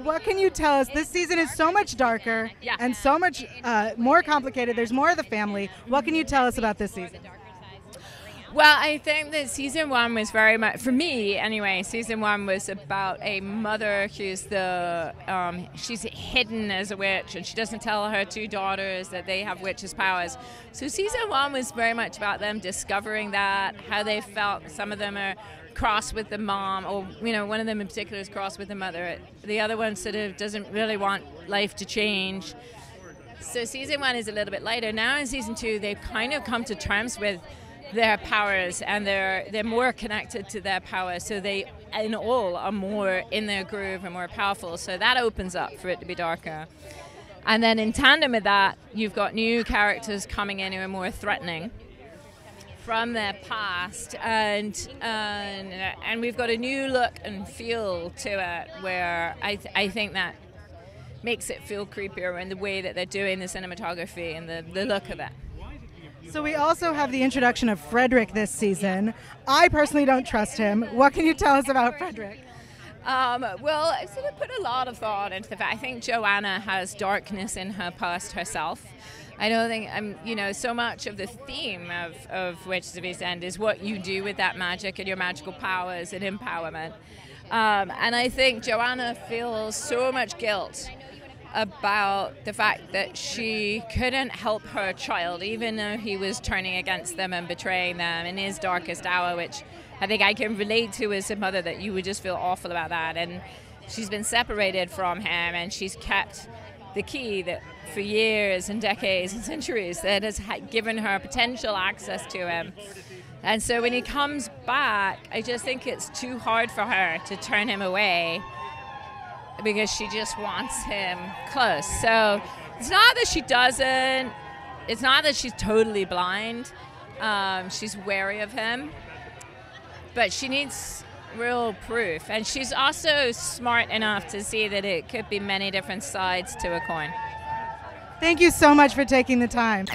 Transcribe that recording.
What can you tell us? This season is so much darker and so much more complicated. There's more of the family. What can you tell us about this season? Well, I think that season one was very much, for me anyway, season one was about a mother who's she's hidden as a witch, and she doesn't tell her two daughters that they have witches' powers. So season one was very much about them discovering that, how they felt. Some of them are cross with the mom, or one of them in particular is cross with the mother. The other one sort of doesn't really want life to change. So season one is a little bit lighter. Now in season two, they've kind of come to terms with their powers, and they're more connected to their power, so they in all are more in their groove and more powerful, so that opens up for it to be darker. And then in tandem with that, you've got new characters coming in who are more threatening from their past, and we've got a new look and feel to it, where I think that makes it feel creepier in the way that they're doing the cinematography and the look of it. So we also have the introduction of Frederick this season. I personally don't trust him. What can you tell us about Frederick? Well, I sort of put a lot of thought into the fact. I think Joanna has darkness in her past herself. I don't think, so much of the theme of Witches of East End is what you do with that magic and your magical powers and empowerment. And I think Joanna feels so much guilt about the fact that she couldn't help her child, even though he was turning against them and betraying them in his darkest hour, which I think I can relate to as a mother, that you would just feel awful about that. And she's been separated from him, and she's kept the key that for years and decades and centuries that has given her potential access to him. And so when he comes back, I just think it's too hard for her to turn him away, because she just wants him close. So it's not that she doesn't, it's not that she's totally blind. She's wary of him, but she needs real proof. And she's also smart enough to see that it could be many different sides to a coin. Thank you so much for taking the time.